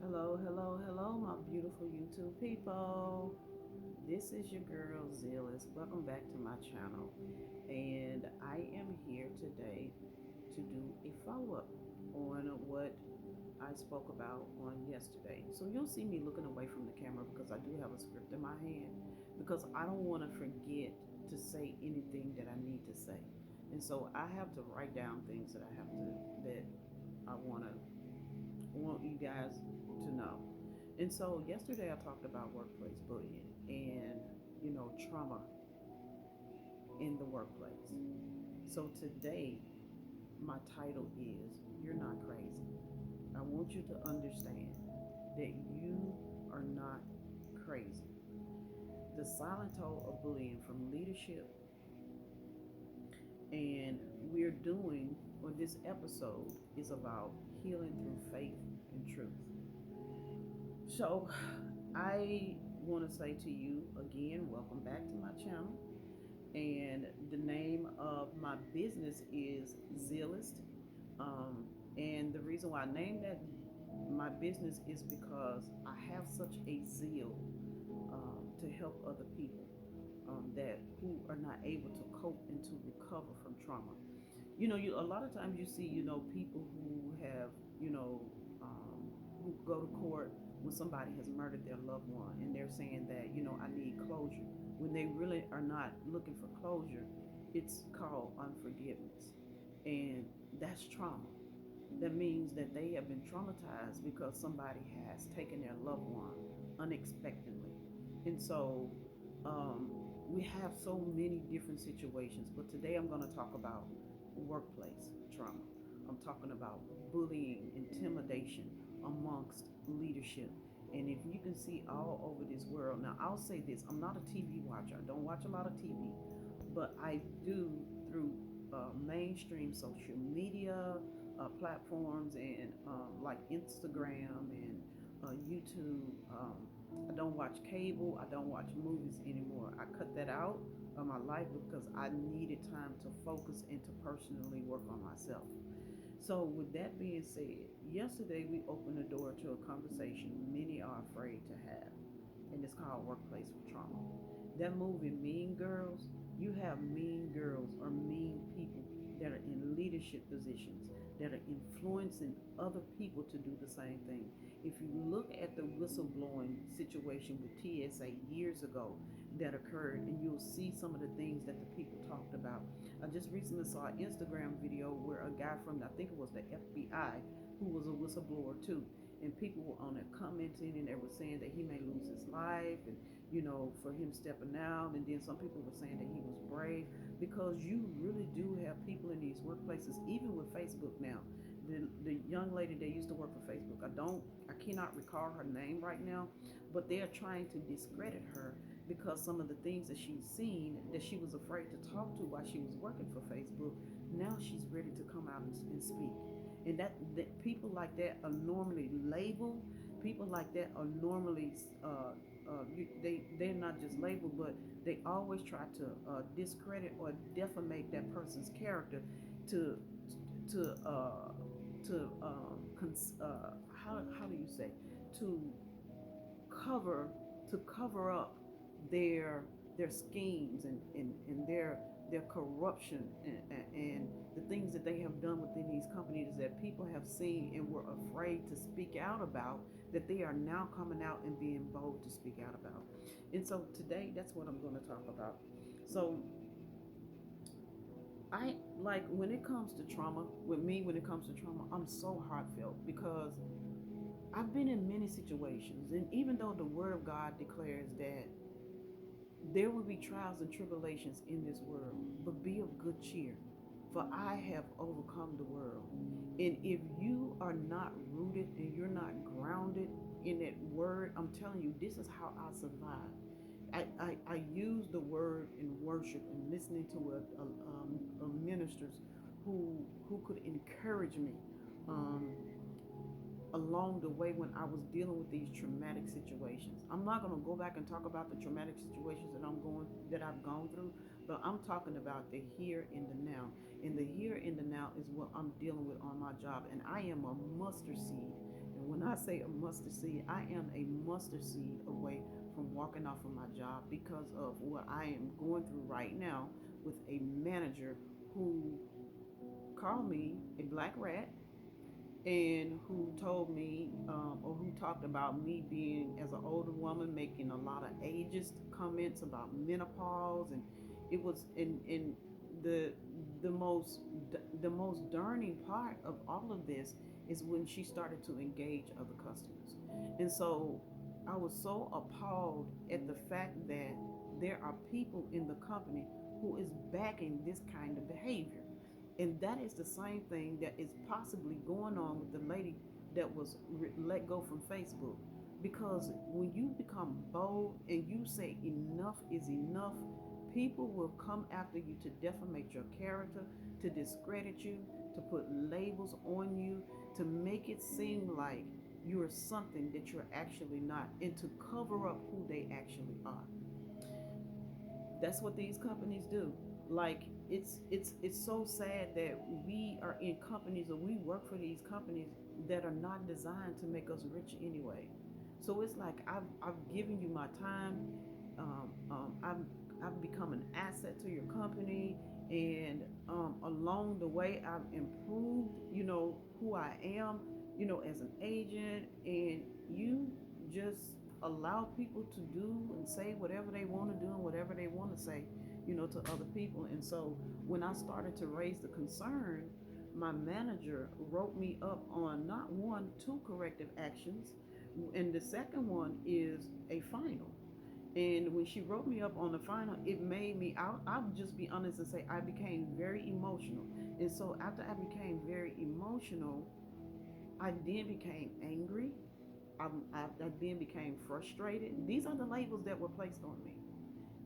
Hello, hello, hello, my beautiful YouTube people. This is your girl Zealous. Welcome back to my channel. And I am here today to do a follow up on what I spoke about on yesterday. So you'll see me looking away from the camera because I do have a script in my hand because I don't want to forget to say anything that I need to say. And so I have to write down things that I want you guys to know. And so yesterday I talked about workplace bullying and trauma in the workplace. So today my title is You're Not Crazy. I want you to understand that you are not crazy. The silent toll of bullying from leadership, and we're doing, or this episode is about healing through faith and truth. So I want to say to you again, welcome back to my channel. And the name of my business is Zealist. Um, and the reason why I named that my business is because I have such a zeal to help other people that who are not able to cope and to recover from trauma. A lot of times you see, people who have, you know, who go to court when somebody has murdered their loved one, and they're saying that, I need closure. When they really are not looking for closure, it's called unforgiveness, and that's trauma. That means that they have been traumatized because somebody has taken their loved one unexpectedly. And so um, we have so many different situations, but today I'm going to talk about workplace trauma. I'm talking about bullying, intimidation amongst leadership. And if you can see all over this world, now I'll say this, I'm not a TV watcher, I don't watch a lot of TV, but I do through mainstream social media platforms and like Instagram and YouTube. I don't watch cable. I don't watch movies anymore. I cut that out of my life because I needed time to focus and to personally work on myself. So, with that being said, yesterday we opened the door to a conversation many are afraid to have, and it's called Workplace Trauma. That movie, Mean Girls, you have mean girls or mean people that are in leadership positions that are influencing other people to do the same thing. If you look at the whistleblowing situation with TSA years ago that occurred, and you'll see some of the things that the people talked about. I just recently saw an Instagram video where a guy from, I think it was the FBI, who was a whistleblower too, and people were on it commenting and they were saying that he may lose his life, and for him stepping out. And then some people were saying that he was brave, because you really do have people in these workplaces, even with Facebook now. The young lady that used to work for Facebook, I cannot recall her name right now, but they are trying to discredit her because some of the things that she's seen that she was afraid to talk to while she was working for Facebook, now she's ready to come out and speak. And that people like that are normally labeled. People like that are normally they're not just labeled, but they always try to discredit or defamate that person's character to to uh, how do you say, to cover to cover up their schemes and their corruption, and the things that they have done within these companies that people have seen and were afraid to speak out about, that they are now coming out and being bold to speak out about. And so today that's what I'm going to talk about. So I like, when it comes to trauma, with me, when it comes to trauma, I'm so heartfelt because I've been in many situations, and even though the Word of God declares that there will be trials and tribulations in this world, but be of good cheer, for I have overcome the world. And if you are not rooted and you're not grounded in that word, I'm telling you, this is how I survive. I use the word in worship and listening to ministers who could encourage me um, along the way when I was dealing with these traumatic situations. I'm not going to go back and talk about the traumatic situations that I've gone through, but I'm talking about the here and the now. And the here and the now is what I'm dealing with on my job, and I am a mustard seed. And when I say a mustard seed, I am a mustard seed away from walking off of my job because of what I am going through right now with a manager who called me a black rat and who told me or who talked about me being as an older woman making a lot of ageist comments about menopause, and it was in the the most the most darning part of all of this is when she started to engage other customers. And so I was so appalled at the fact that there are people in the company who is backing this kind of behavior. And that is the same thing that is possibly going on with the lady that was let go from Facebook. Because when you become bold and you say enough is enough, people will come after you to defamate your character, to discredit you, to put labels on you, to make it seem like you're something that you're actually not, and to cover up who they actually are. That's what these companies do. Like, it's so sad that we are in companies, or we work for these companies that are not designed to make us rich anyway. So it's like I've given you my time. I've become an asset to your company, and along the way I've improved, who I am, as an agent, and you just allow people to do and say whatever they want to do and whatever they want to say, to other people. And so when I started to raise the concern, my manager wrote me up on not one, two corrective actions, and the second one is a final. And when she wrote me up on the final, it made me, I'll just be honest and say, I became very emotional. And so after I became very emotional, I then became angry. I then became frustrated. These are the labels that were placed on me.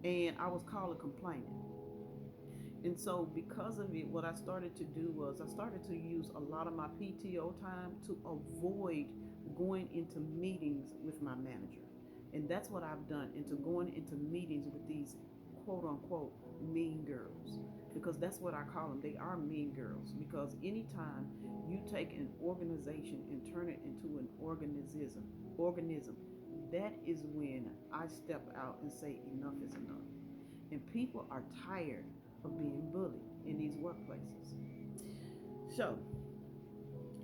And I was called a complainant. And so, because of it, what I started to do was I started to use a lot of my PTO time to avoid going into meetings with my manager. And that's what I've done, into going into meetings with these quote unquote mean girls. Because that's what I call them. They are mean girls. Because anytime you take an organization and turn it into an organism, that is when I step out and say enough is enough. And people are tired of being bullied in these workplaces. So,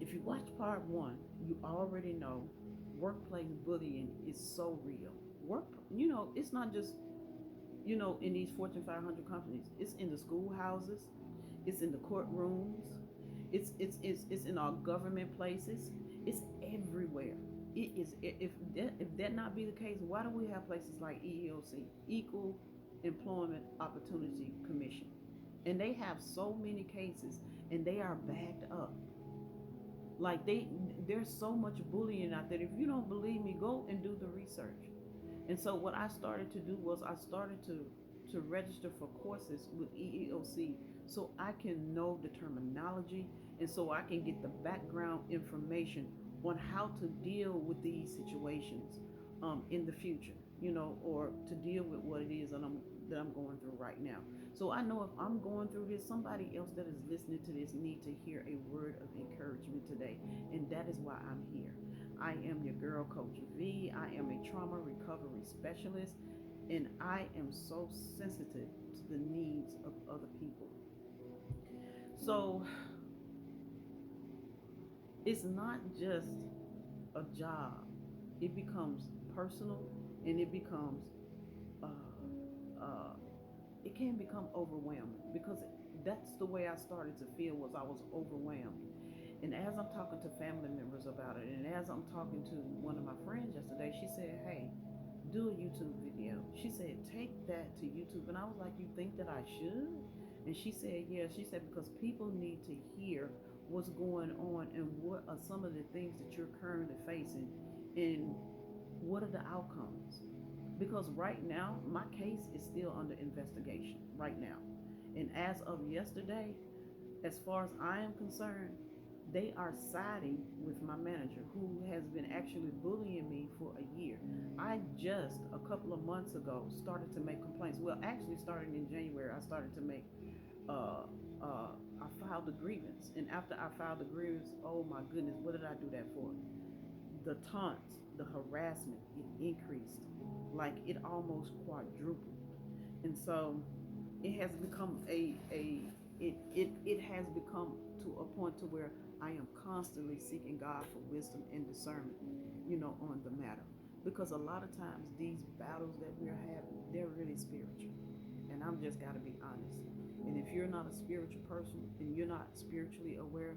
if you watch part one, you already know workplace bullying is so real. It's not just, in these Fortune 500 companies. It's in the schoolhouses, it's in the courtrooms, it's in our government places, it's everywhere. It is. If that not be the case, why do we have places like EEOC, Equal Employment Opportunity Commission? And they have so many cases, and they are backed up. Like, there's so much bullying out there. If you don't believe me, go and do the research. And so what I started to do was I started to register for courses with EEOC, so I can know the terminology, and so I can get the background information on how to deal with these situations in the future, or to deal with what it is that I'm going through right now. So I know if I'm going through this, somebody else that is listening to this need to hear a word of encouragement today, and that is why I'm here. I am your girl, Coach V. I am a trauma recovery specialist, and I am so sensitive to the needs of other people. So it's not just a job, it becomes personal, and uh, uh, it can become overwhelming, because that's the way I started to feel, was I was overwhelmed. And as I'm talking to family members about it, and as I'm talking to one of my friends yesterday, she said, hey, do a YouTube video. She said, take that to YouTube. And I was like, you think that I should? And she said, yeah. She said, because people need to hear what's going on, and what are some of the things that you're currently facing, and what are the outcomes. Because right now, my case is still under investigation right now. And as of yesterday, as far as I am concerned, they are siding with my manager, who has been actually bullying me for a year. I just a couple of months ago started to make complaints. Well, actually, starting in January, I started to make. Uh, I filed a grievance, and after I filed the grievance, oh my goodness, what did I do that for? the taunts, the harassment, it increased. Like it almost quadrupled. And so it has become it has become to a point to where I am constantly seeking God for wisdom and discernment, on the matter. Because a lot of times these battles that we're having, they're really spiritual. And I'm just gotta be honest. And if you're not a spiritual person and you're not spiritually aware,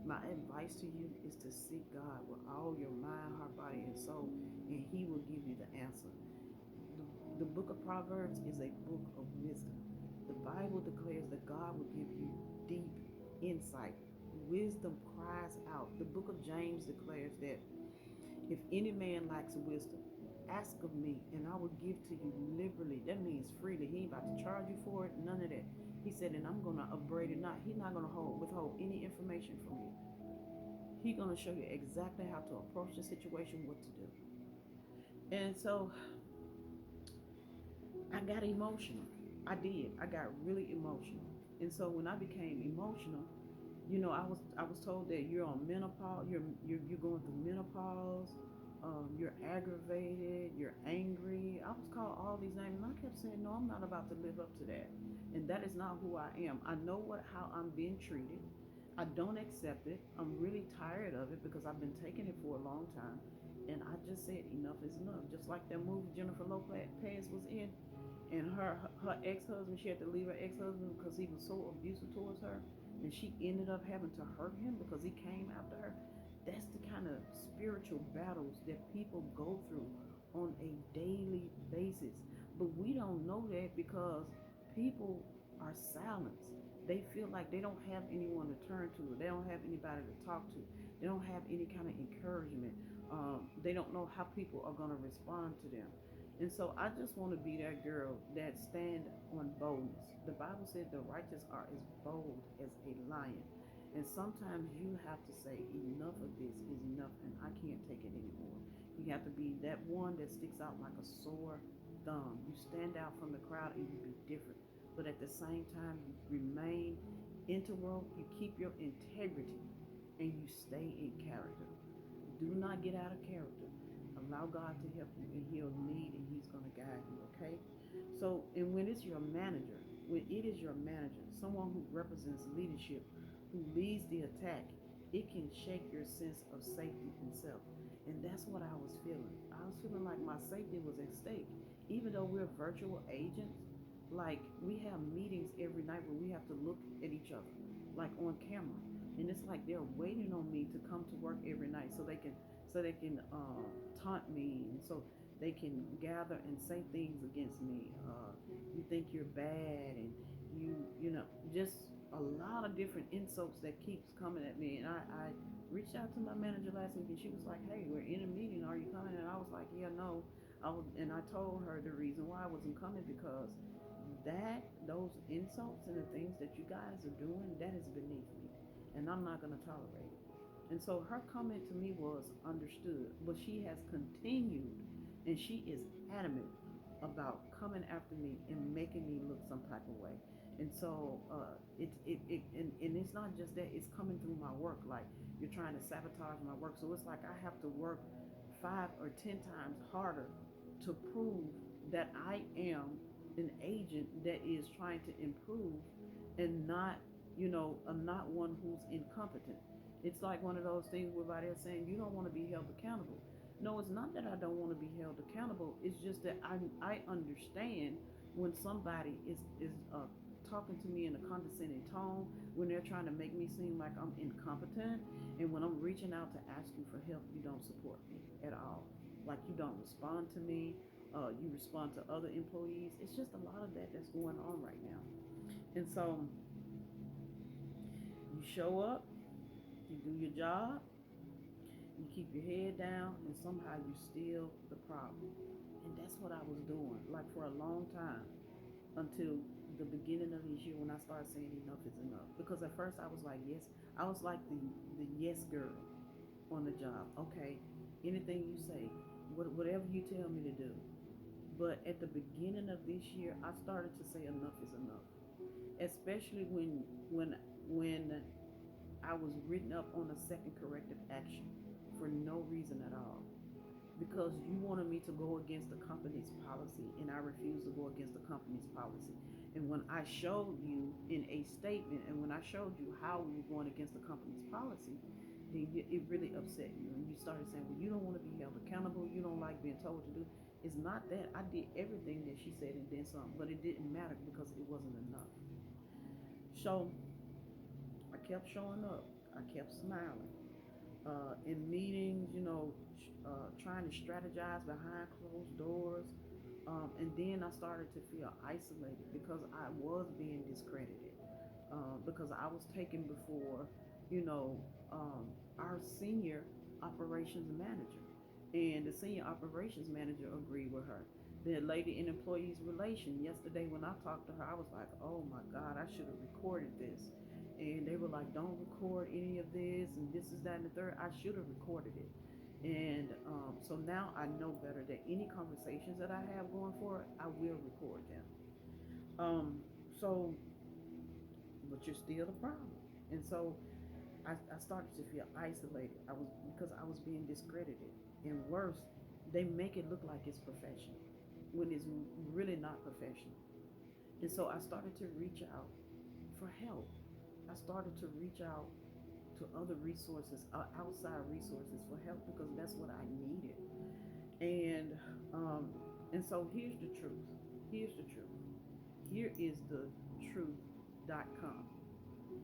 my advice to you is to seek God with all your mind, heart, body, and soul, and He will give you the answer. The book of Proverbs is a book of wisdom. The Bible declares that God will give you deep insight. Wisdom cries out. The book of James declares that if any man lacks wisdom, ask of me, and I will give to you liberally. That means freely. He ain't about to charge you for it, none of that. He said, and I'm gonna upbraid it not. He's not gonna withhold any information from you. He's gonna show you exactly how to approach the situation, what to do. And so I got emotional. I did. I got really emotional. And so when I became emotional, I was told that you're on menopause. You're going through menopause. You're aggravated. You're angry. I was called all these names, and I kept saying, "No, I'm not about to live up to that." And that is not who I am. I know how I'm being treated. I don't accept it. I'm really tired of it because I've been taking it for a long time. And I just said enough is enough. Just like that movie Jennifer Lopez was in, and her ex-husband, she had to leave her ex-husband because he was so abusive towards her, and she ended up having to hurt him because he came after her. That's the kind of spiritual battles that people go through on a daily basis. But we don't know that because people are silenced. They feel like they don't have anyone to turn to. They don't have anybody to talk to. They don't have any kind of encouragement. They don't know how people are going to respond to them. And so I just want to be that girl that stand on boldness. The Bible said the righteous are as bold as a lion. And sometimes you have to say enough of this is enough and I can't take it anymore. You have to be that one that sticks out like a sore thumb. You stand out from the crowd and you be different. But at the same time, you remain integral, you keep your integrity, and you stay in character. Do not get out of character. Allow God to help you, and He'll lead and He's going to guide you, okay? So, and when it's your manager, when it is your manager, someone who represents leadership, who leads the attack, it can shake your sense of safety and self. And that's what I was feeling. I was feeling like my safety was at stake. Even though we're virtual agents, like we have meetings every night where we have to look at each other, like on camera. And it's like they're waiting on me to come to work every night so they can taunt me, and so they can gather and say things against me. You think you're bad, and you know just a lot of different insults that keeps coming at me. And I reached out to my manager last week, and she was like, "Hey, we're in a meeting. Are you coming?" And I was like, "Yeah, no." And I told her the reason why I wasn't coming because those insults and the things that you guys are doing, that is beneath me, and I'm not going to tolerate it. And so her comment to me was understood, but she has continued, and she is adamant about coming after me and making me look some type of way. And so and it's not just that, it's coming through my work. Like, you're trying to sabotage my work, so it's like I have to work 5 or 10 times harder to prove that I am an agent that is trying to improve, and not, I'm not one who's incompetent. It's like one of those things where they're saying you don't want to be held accountable. No, it's not that I don't want to be held accountable. It's just that I understand when somebody is talking to me in a condescending tone, when they're trying to make me seem like I'm incompetent, and when I'm reaching out to ask you for help, you don't support me at all. Like, you don't respond to me. You respond to other employees. It's just a lot of that that's going on right now. And so you show up, you do your job, you keep your head down, and somehow you steal the problem. And that's what I was doing, like, for a long time, until the beginning of this year when I started saying enough is enough. Because at first I was like, yes, I was like the yes girl on the job. Okay, anything you say, whatever you tell me to do. But at the beginning of this year, I started to say enough is enough, especially when I was written up on a second corrective action for no reason at all. Because you wanted me to go against the company's policy, and I refused to go against the company's policy. And when I showed you in a statement, and when I showed you how we were going against the company's policy, then it really upset you. And you started saying, well, you don't want to be held accountable. You don't like being told to do. It's not that. I did everything that she said and then some, but it didn't matter because it wasn't enough. So I kept showing up. I kept smiling. In meetings, trying to strategize behind closed doors. And then I started to feel isolated because I was being discredited. Because I was taken before, you know, our senior operations manager. And the senior operations manager agreed with her. The lady in employees relation yesterday when I talked to her, I was like, oh my God, I should have recorded this. And they were like, don't record any of this, and this is that and the third. I should have recorded it. And so now I know better that any conversations that I have going forward, I will record them. So, but you're still the problem. And so I started to feel isolated. I was because I was being discredited. And worse, they make it look like it's professional when it's really not professional. And so I started to reach out for help. I started to reach out to other resources, outside resources for help because that's what I needed. And um, and so here's the truth. Here's the truth. Here is the truth.com.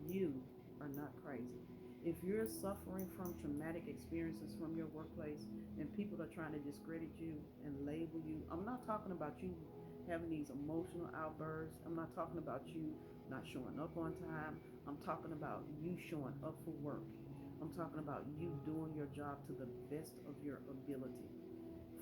You are not crazy. If you're suffering from traumatic experiences from your workplace and people are trying to discredit you and label you, I'm not talking about you having these emotional outbursts. I'm not talking about you not showing up on time. I'm talking about you showing up for work. I'm talking about you doing your job to the best of your ability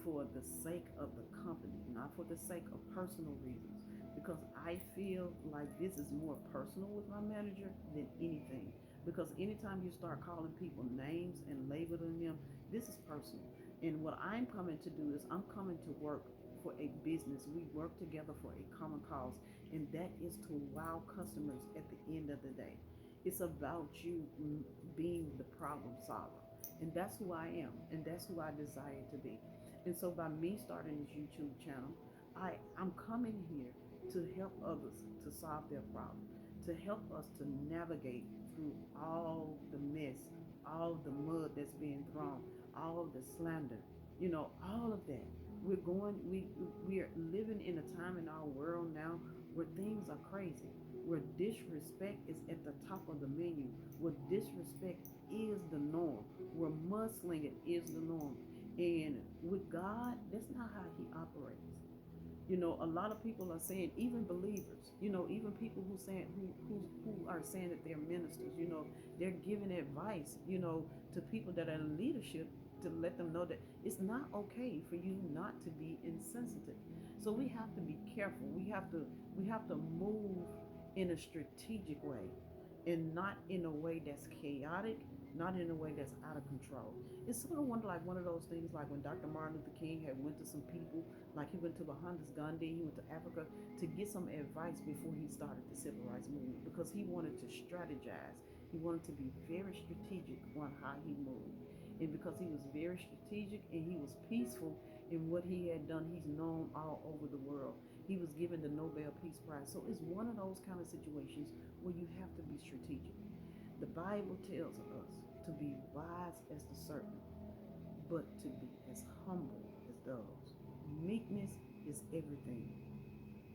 for the sake of the company, not for the sake of personal reasons. Because I feel like this is more personal with my manager than anything. Because anytime you start calling people names and labeling them, this is personal. And what I'm coming to do is I'm coming to work for a business. We work together for a common cause, and that is to wow customers at the end of the day. It's about you being the problem solver. And that's who I am, and that's who I desire to be. And so by me starting this YouTube channel, I'm coming here to help others to solve their problem, to help us to navigate through all the mess, all the mud that's being thrown, all of the slander, all of that. We are living in a time in our world now where things are crazy, where disrespect is at the top of the menu, where disrespect is the norm, where mudslinging is the norm. And with God, that's not how he operates. A lot of people are saying, even believers, even people who are saying that they're ministers, they're giving advice, to people that are in leadership to let them know that it's not okay for you not to be insensitive. So we have to be careful. We have to move in a strategic way and not in a way that's chaotic, not in a way that's out of control. It's sort of one of those things like when Dr. Martin Luther King had went to some people, like he went to Mohandas Gandhi, he went to Africa to get some advice before he started the civil rights movement because he wanted to strategize. He wanted to be very strategic on how he moved. And because he was very strategic and he was peaceful in what he had done, he's known all over the world. He was given the Nobel Peace Prize. So it's one of those kind of situations where you have to be strategic. The Bible tells us to be wise as the serpent, but to be as humble as doves. Meekness is everything.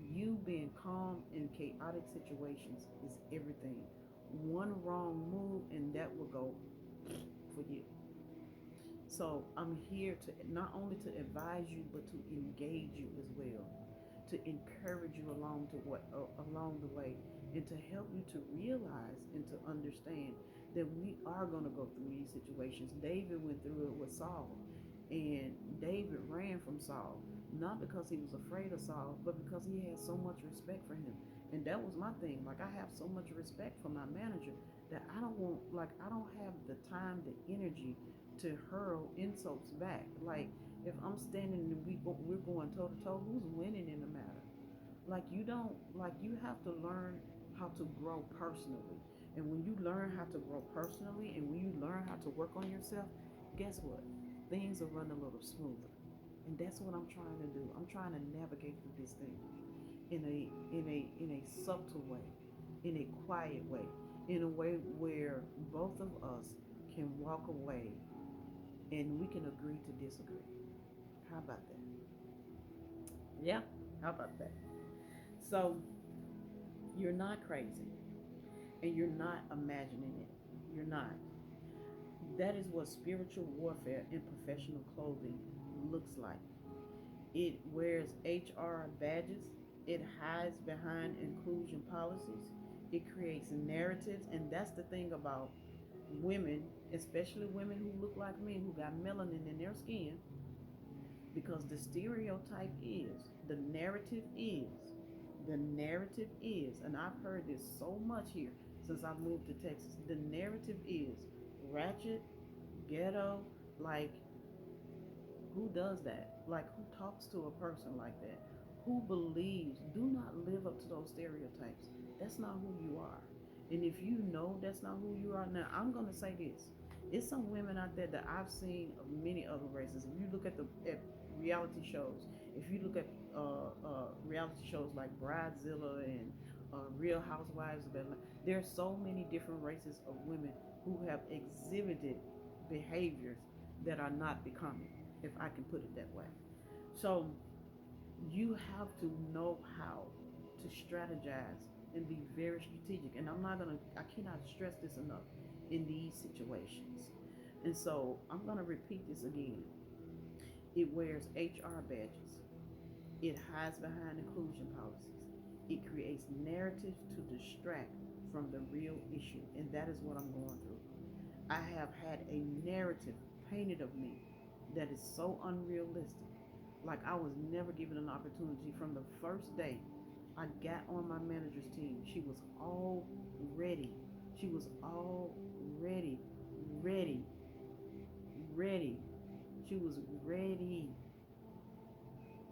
You being calm in chaotic situations is everything. One wrong move and that will go for you. So I'm here to not only to advise you, but to engage you as well, to encourage you along the way, and to help you to realize and to understand that we are going to go through these situations. David went through it with Saul, and David ran from Saul, not because he was afraid of Saul, but because he had so much respect for him. And that was my thing. Like, I have so much respect for my manager that I don't have the time, the energy to hurl insults back. Like, if I'm standing and we're going toe to toe, who's winning in the matter? Like, you have to learn how to grow personally. And when you learn how to grow personally and when you learn how to work on yourself, guess what? Things will run a little smoother. And that's what I'm trying to do. I'm trying to navigate through this thing in a subtle way, in a quiet way, in a way where both of us can walk away and we can agree to disagree. How about that? Yeah, how about that? So you're not crazy and you're not imagining it. You're not. That is what spiritual warfare in professional clothing looks like. It wears HR badges, it hides behind inclusion policies, it creates narratives, and that's the thing about women, especially women who look like me, who got melanin in their skin, because the narrative is, and I've heard this so much here since I moved to Texas, the narrative is ratchet, ghetto, like who does that? Like, who talks to a person like that? Who believes? Do not live up to those stereotypes. That's not who you are. And if you know that's not who you are, now I'm gonna say this: it's some women out there that I've seen of many other races. If you look at reality shows, if you look at reality shows like Bridezilla and Real Housewives of Atlanta, there are so many different races of women who have exhibited behaviors that are not becoming, if I can put it that way. So you have to know how to strategize and be very strategic. And I cannot stress this enough in these situations. And so I'm gonna repeat this again. It wears HR badges. It hides behind inclusion policies. It creates narratives to distract from the real issue. And that is what I'm going through. I have had a narrative painted of me that is so unrealistic. Like I was never given an opportunity from the first day I got on my manager's team. She was all ready. She was all ready, ready, ready. She was ready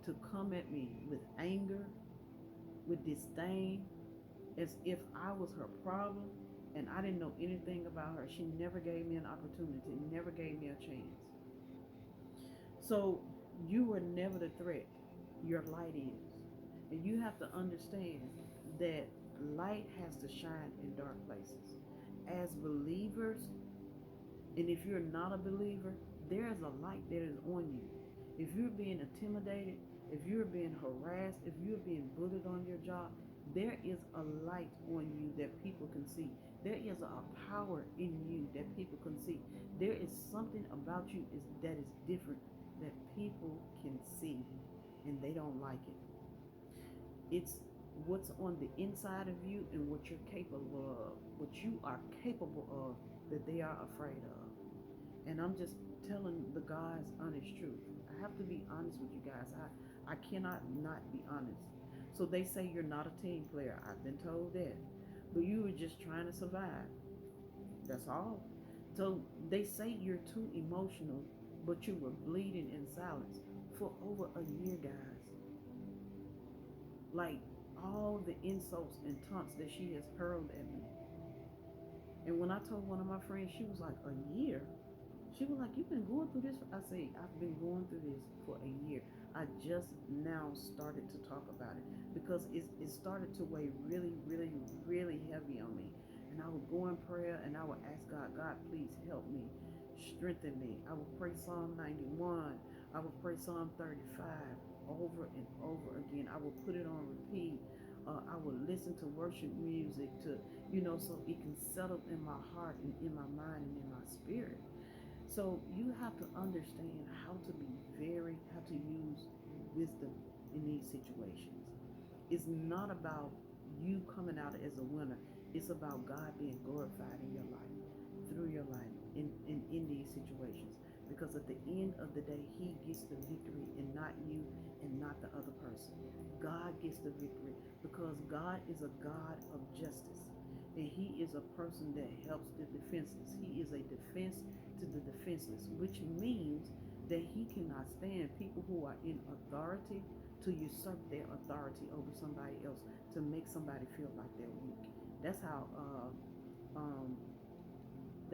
to come at me with anger, with disdain, as if I was her problem and I didn't know anything about her. She never gave me an opportunity, never gave me a chance. So you were never the threat. Your light is. And you have to understand that light has to shine in dark places. As believers, and if you're not a believer, there is a light that is on you. If you're being intimidated, if you're being harassed, if you're being bullied on your job, there is a light on you that people can see. There is a power in you that people can see. There is something about you that is different that people can see and they don't like it. It's what's on the inside of you and what you're capable of, what you are capable of that they are afraid of. And I'm just telling the God's honest truth. I have to be honest with you guys. I cannot not be honest. So they say you're not a team player. I've been told that. But you were just trying to survive. That's all. So they say you're too emotional, but you were bleeding in silence for over a year, guys. Like all the insults and taunts that she has hurled at me. And when I told one of my friends, she was like, a year? She was like, you've been going through this? I say, I've been going through this for a year. I just now started to talk about it because it started to weigh really, really, really heavy on me. And I would go in prayer and I would ask God, God, please help me, strengthen me. I would pray Psalm 91. I would pray Psalm 35 over and over again. I would put it on repeat. I would listen to worship music so it can settle in my heart and in my mind and in my spirit. So you have to understand how to use wisdom in these situations. It's not about you coming out as a winner. It's about God being glorified in your life, through your life, in these situations. Because at the end of the day, He gets the victory and not you and not the other person. God gets the victory because God is a God of justice. And He is a person that helps the defenseless. He is a defense to the defenseless, which means that He cannot stand people who are in authority to usurp their authority over somebody else, to make somebody feel like they're weak. That's how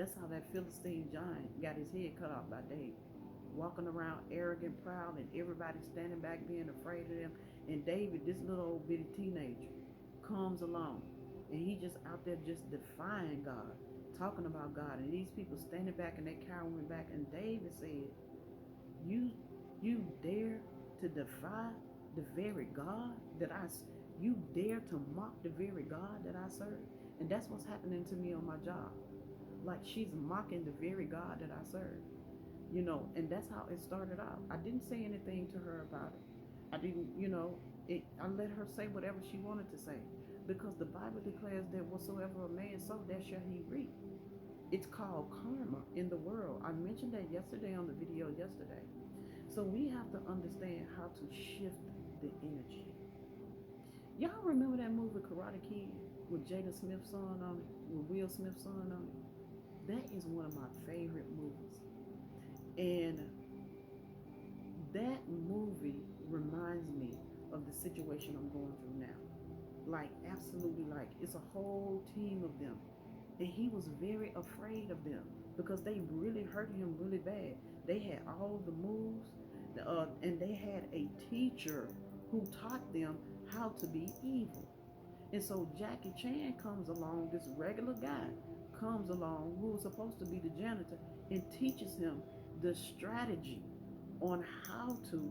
That's how that Philistine giant got his head cut off by David. Walking around arrogant, proud, and everybody standing back being afraid of them. And David, this little old bitty teenager, comes along and he just out there just defying God, talking about God. And these people standing back and they cowering back. And David said, You you dare to defy the very God that you dare to mock the very God that I serve? And that's what's happening to me on my job. Like she's mocking the very God that I serve. And that's how it started out. I didn't say anything to her about it. I didn't, I let her say whatever she wanted to say because the Bible declares that whatsoever a man sow, that shall he reap. It's called karma in the world. I mentioned that yesterday on the video yesterday. So we have to understand how to shift the energy. Y'all remember that movie Karate Kid with Jada Smith's son on it, with Will Smith's son on it? That is one of my favorite movies. And that movie reminds me of the situation I'm going through now. Like, absolutely, like, it's a whole team of them. And he was very afraid of them because they really hurt him really bad. They had all the moves, and they had a teacher who taught them how to be evil. And so Jackie Chan comes along, this regular guy comes along who was supposed to be the janitor and teaches him the strategy on how to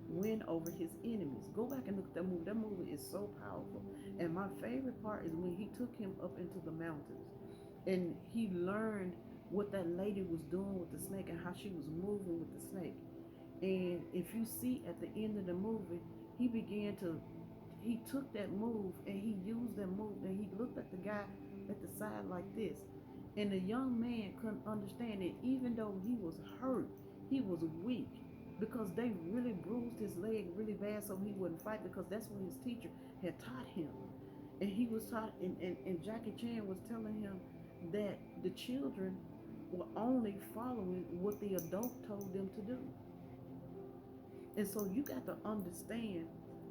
win over his enemies. Go back and look at that movie. That movie is so powerful. And my favorite part is when he took him up into the mountains and he learned what that lady was doing with the snake and how she was moving with the snake. And if you see at the end of the movie, he took that move and he used that move and he looked at the guy at the side like this. And the young man couldn't understand it, even though he was hurt, he was weak because they really bruised his leg really bad so he wouldn't fight because that's what his teacher had taught him. And he was taught, and Jackie Chan was telling him that the children were only following what the adult told them to do. And so you got to understand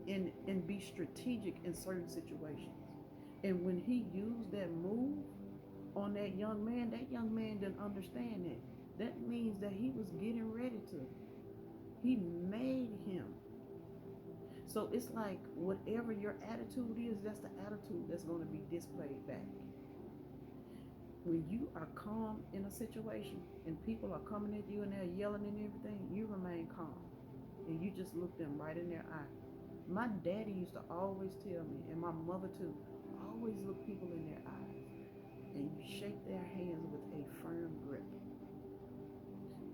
and be strategic in certain situations. And when he used that move on that young man didn't understand it. That means that he was getting ready to. He made him. So it's like whatever your attitude is, that's the attitude that's going to be displayed back. When you are calm in a situation and people are coming at you and they're yelling and everything, you remain calm. And you just look them right in their eye. My daddy used to always tell me, and my mother too, always look people in their eyes and you shake their hands with a firm grip.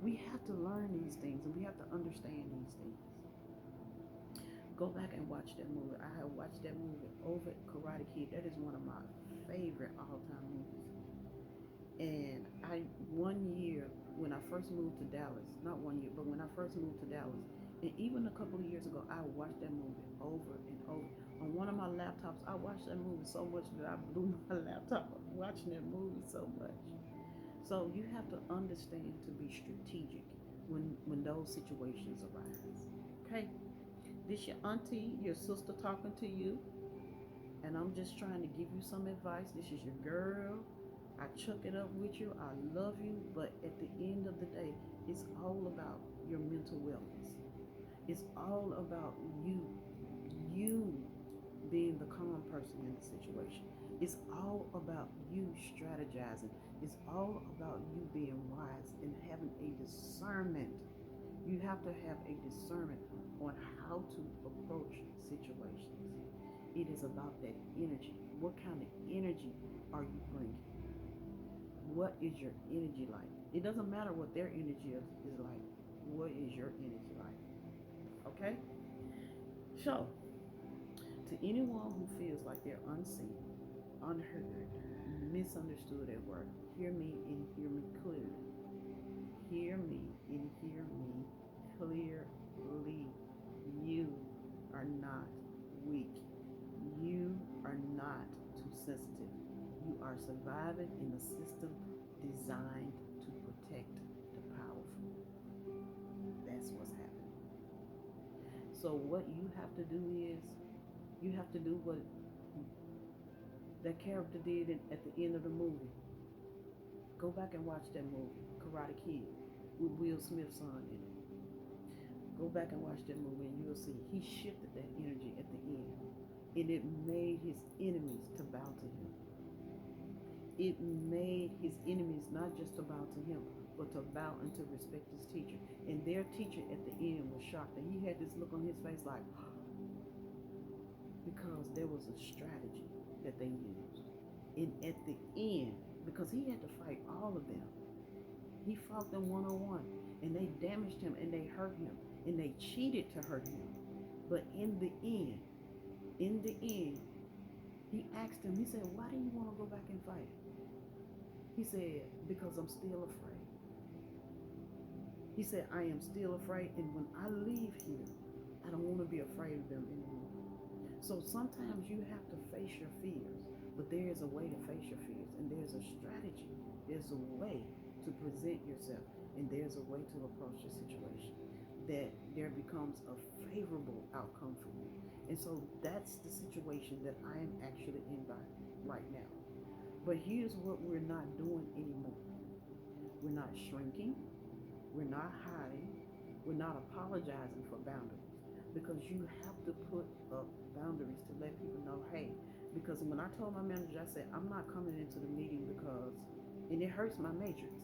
We have to learn these things and we have to understand these things. Go back and watch that movie. I have watched that movie over Karate Kid. That is one of my favorite all-time movies. And one year when I first moved to Dallas, not 1 year, but when I first moved to Dallas, and even a couple of years ago, I watched that movie over and over. On one of my laptops, I watched that movie so much that I blew my laptop up watching that movie so much. So you have to understand to be strategic when those situations arise. Okay? This your auntie, your sister talking to you, and I'm just trying to give you some advice. This is your girl. I chuck it up with you. I love you, but at the end of the day, it's all about your mental wellness. It's all about you being the calm person in the situation. It's all about you strategizing. It's all about you being wise and having a discernment. You have to have a discernment on how to approach situations. It is about that energy. What kind of energy are you bringing? What is your energy like? It doesn't matter what their energy is like. What is your energy like? Okay? So, to anyone who feels like they're unseen, unheard, misunderstood at work, hear me and hear me clearly. Hear me and hear me clearly. You are not weak. You are not too sensitive. You are surviving in a system designed to protect the powerful. That's what's happening. So what you have to do is, you have to do what that character did at the end of the movie. Go back and watch that movie, Karate Kid, with Will Smith's son in it. Go back and watch that movie and you'll see he shifted that energy at the end. And it made his enemies to bow to him. It made his enemies not just to bow to him, but to bow and to respect his teacher. And their teacher at the end was shocked. And he had this look on his face like, because there was a strategy that they used. And at the end, because he had to fight all of them, he fought them one on one. And they damaged him and they hurt him. And they cheated to hurt him. But in the end, he asked him, he said, why do you want to go back and fight? He said, because I'm still afraid. He said, I am still afraid, and when I leave here, I don't want to be afraid of them anymore. So sometimes you have to face your fears, but there is a way to face your fears, and there's a strategy. There's a way to present yourself, and there's a way to approach the situation that there becomes a favorable outcome for you. And so that's the situation that I am actually in right now. But here's what we're not doing anymore. We're not shrinking. We're not hiding. We're not apologizing for boundaries. Because you have to put up boundaries to let people know, hey, because when I told my manager, I said, I'm not coming into the meeting because, and it hurts my matrix,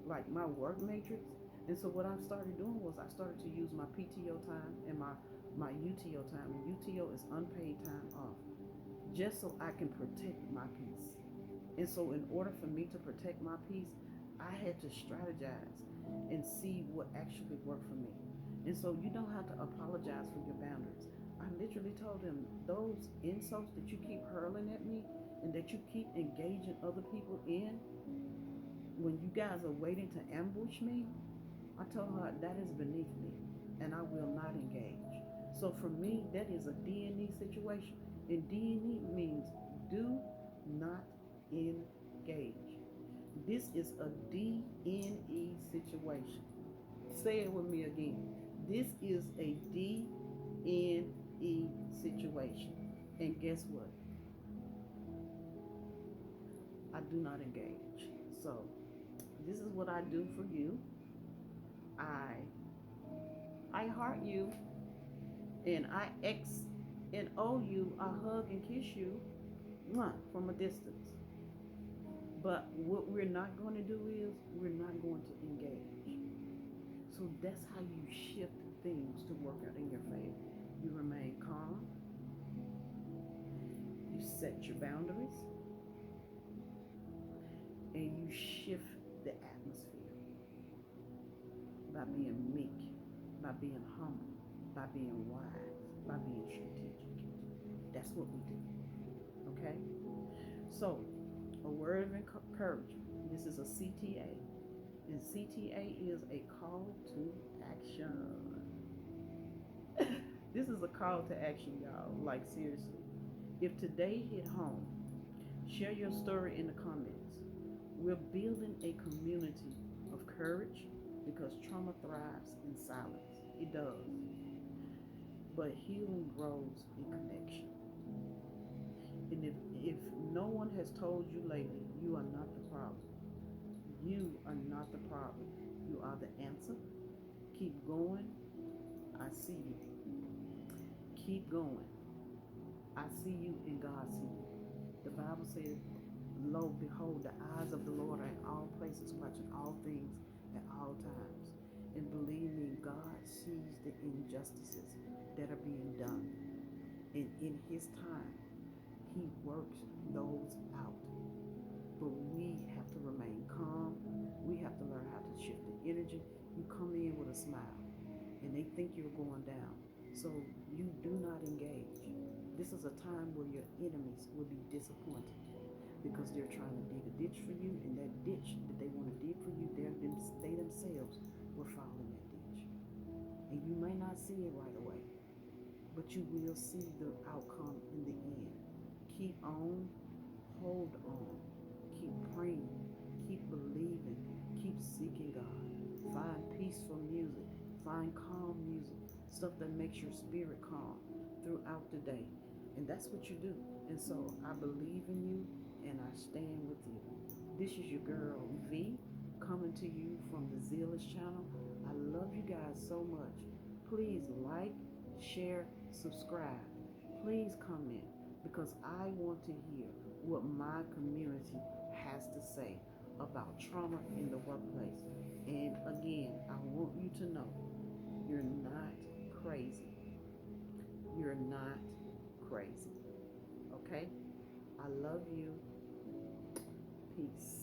like my work matrix. And so what I started doing was I started to use my PTO time and my UTO time. And UTO is unpaid time off, just so I can protect my peace. And so in order for me to protect my peace, I had to strategize and see what actually worked for me. And so you don't have to apologize for your boundaries. I literally told them, those insults that you keep hurling at me and that you keep engaging other people in, when you guys are waiting to ambush me, I told her that is beneath me and I will not engage. So for me, that is a D&E situation. And D&E means do not engage. This is a D-N-E situation. Say it with me again. This is a D-N-E situation. And guess what? I do not engage. So this is what I do for you. I heart you, and I X and O you, I hug and kiss you from a distance. But what we're not going to do is we're not going to engage. So that's how you shift things to work out in your favor. You remain calm. You set your boundaries. And you shift the atmosphere by being meek, by being humble, by being wise, by being strategic. That's what we do. Okay? So, a word of encouragement. This is a CTA. And CTA is a call to action. This is a call to action, y'all. Like, seriously. If today hit home, share your story in the comments. We're building a community of courage because trauma thrives in silence. It does. But healing grows in connection. And if no one has told you lately, you are not the problem. You are not the problem. You are the answer. Keep going. I see you. Keep going. I see you and God see you. The Bible says, lo, behold, the eyes of the Lord are in all places, watching all things at all times. And believe me, God sees the injustices that are being done. And in his time, he works those out. But we have to remain calm. We have to learn how to shift the energy. You come in with a smile, and they think you're going down. So you do not engage. This is a time where your enemies will be disappointed because they're trying to dig a ditch for you, and that ditch that they want to dig for you, they themselves will fall in that ditch. And you may not see it right away, but you will see the outcome in the end. Keep on, hold on, keep praying, keep believing, keep seeking God. Find peaceful music, find calm music, stuff that makes your spirit calm throughout the day. And that's what you do. And so I believe in you and I stand with you. This is your girl V, coming to you from the Zealous channel. I love you guys so much. Please like, share, subscribe. Please comment because I want to hear what my community has to say about trauma in the workplace. And again, I want you to know you're not crazy. You're not crazy. Okay? I love you. Peace.